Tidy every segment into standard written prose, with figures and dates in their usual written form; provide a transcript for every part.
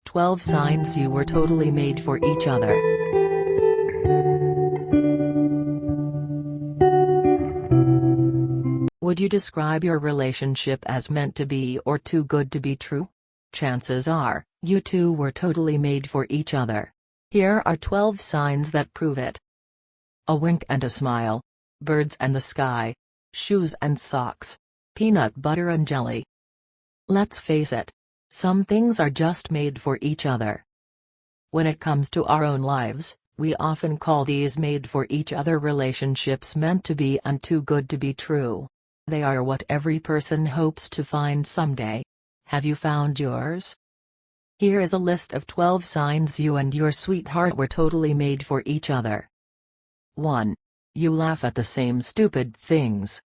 12 signs you were totally made for each other. Would you describe your relationship as meant to be or too good to be true? Chances are, you two were totally made for each other. Here are 12 signs that prove it. A wink and a smile. Birds and the sky. Shoes and socks. Peanut butter and jelly. Let's face it. Some things are just made for each other. When it comes to our own lives, we often call these made-for-each-other relationships meant to be and too good to be true. They are what every person hopes to find someday. Have you found yours? Here is a list of 12 signs you and your sweetheart were totally made for each other. 1. You laugh at the same stupid things.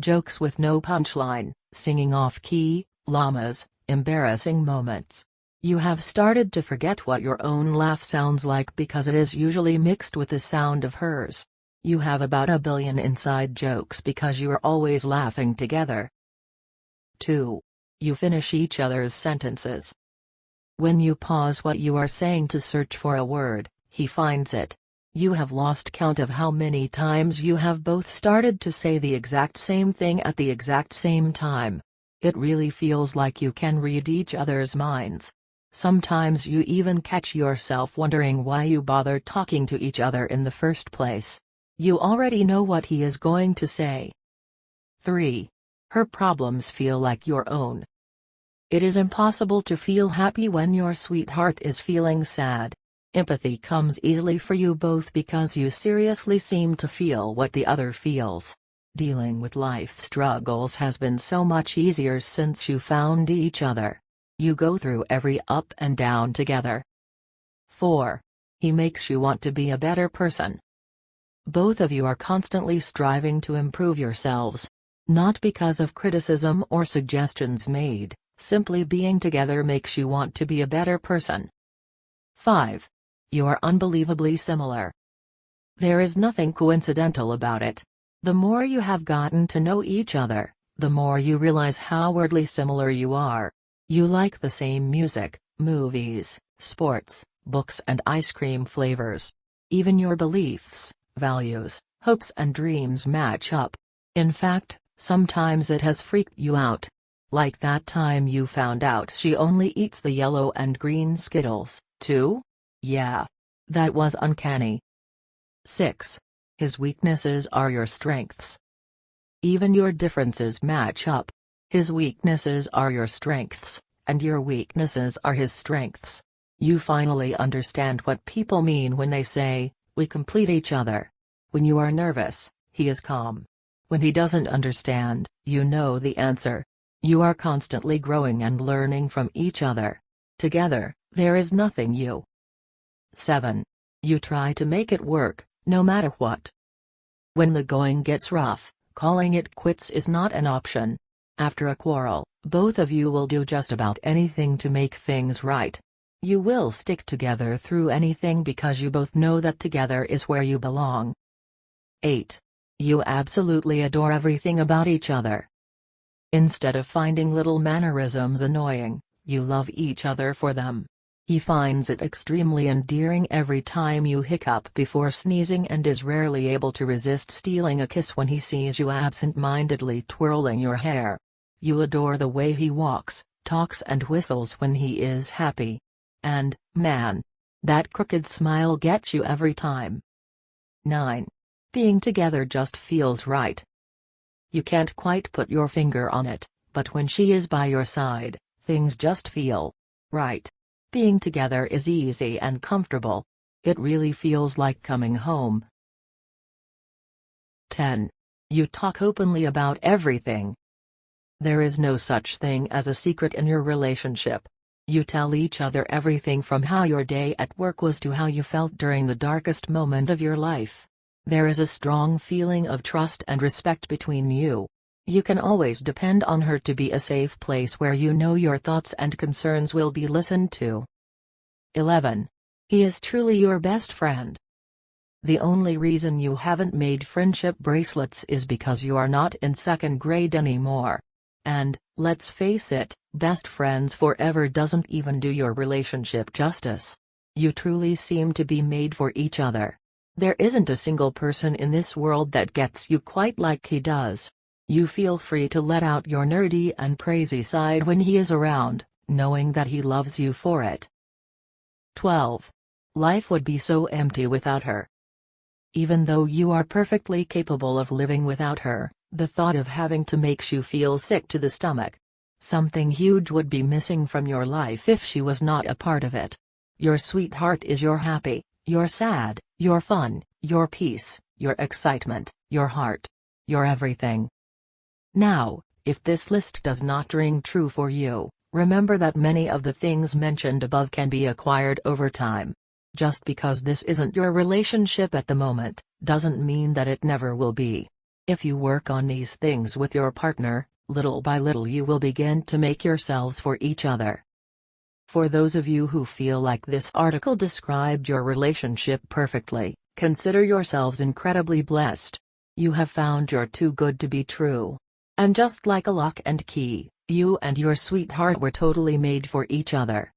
Jokes with no punchline, singing off-key, llamas, embarrassing moments. You have started to forget what your own laugh sounds like because it is usually mixed with the sound of hers. You have about a billion inside jokes because you are always laughing together. 2. You finish each other's sentences. When you pause what you are saying to search for a word, he finds it. You have lost count of how many times you have both started to say the exact same thing at the exact same time. It really feels like you can read each other's minds. Sometimes you even catch yourself wondering why you bother talking to each other in the first place. You already know what he is going to say. 3. Her problems feel like your own. It is impossible to feel happy when your sweetheart is feeling sad. Empathy comes easily for you both because you seriously seem to feel what the other feels. Dealing with life struggles has been so much easier since you found each other. You go through every up and down together. 4. He makes you want to be a better person. Both of you are constantly striving to improve yourselves. Not because of criticism or suggestions made, simply being together makes you want to be a better person. 5. You are unbelievably similar. There is nothing coincidental about it. The more you have gotten to know each other, the more you realize how weirdly similar you are. You like the same music, movies, sports, books and ice cream flavors. Even your beliefs, values, hopes and dreams match up. In fact, sometimes it has freaked you out. Like that time you found out she only eats the yellow and green Skittles, too? Yeah. That was uncanny. 6. His weaknesses are your strengths. Even your differences match up. His weaknesses are your strengths, and your weaknesses are his strengths. You finally understand what people mean when they say, "We complete each other." When you are nervous, he is calm. When he doesn't understand, you know the answer. You are constantly growing and learning from each other. Together, there is nothing you. 7. You try to make it work, no matter what. When the going gets rough, calling it quits is not an option. After a quarrel, both of you will do just about anything to make things right. You will stick together through anything because you both know that together is where you belong. 8. You absolutely adore everything about each other. Instead of finding little mannerisms annoying, you love each other for them. He finds it extremely endearing every time you hiccup before sneezing and is rarely able to resist stealing a kiss when he sees you absent-mindedly twirling your hair. You adore the way he walks, talks and whistles when he is happy. And, man, that crooked smile gets you every time. 9. Being together just feels right. You can't quite put your finger on it, but when she is by your side, things just feel right. Being together is easy and comfortable. It really feels like coming home. 10. You talk openly about everything. There is no such thing as a secret in your relationship. You tell each other everything from how your day at work was to how you felt during the darkest moment of your life. There is a strong feeling of trust and respect between you. You can always depend on her to be a safe place where you know your thoughts and concerns will be listened to. 11. He is truly your best friend. The only reason you haven't made friendship bracelets is because you are not in second grade anymore. And, let's face it, Best friends forever doesn't even do your relationship justice. You truly seem to be made for each other. There isn't a single person in this world that gets you quite like he does. You feel free to let out your nerdy and crazy side when he is around, knowing that he loves you for it. 12. Life would be so empty without her. Even though you are perfectly capable of living without her, the thought of having to makes you feel sick to the stomach. Something huge would be missing from your life if she was not a part of it. Your sweetheart is your happy, your sad, your fun, your peace, your excitement, your heart. Your everything. Now, if this list does not ring true for you, remember that many of the things mentioned above can be acquired over time. Just because this isn't your relationship at the moment, doesn't mean that it never will be. If you work on these things with your partner, little by little you will begin to make yourselves for each other. For those of you who feel like this article described your relationship perfectly, consider yourselves incredibly blessed. You have found your too good to be true. And just like a lock and key, you and your sweetheart were totally made for each other.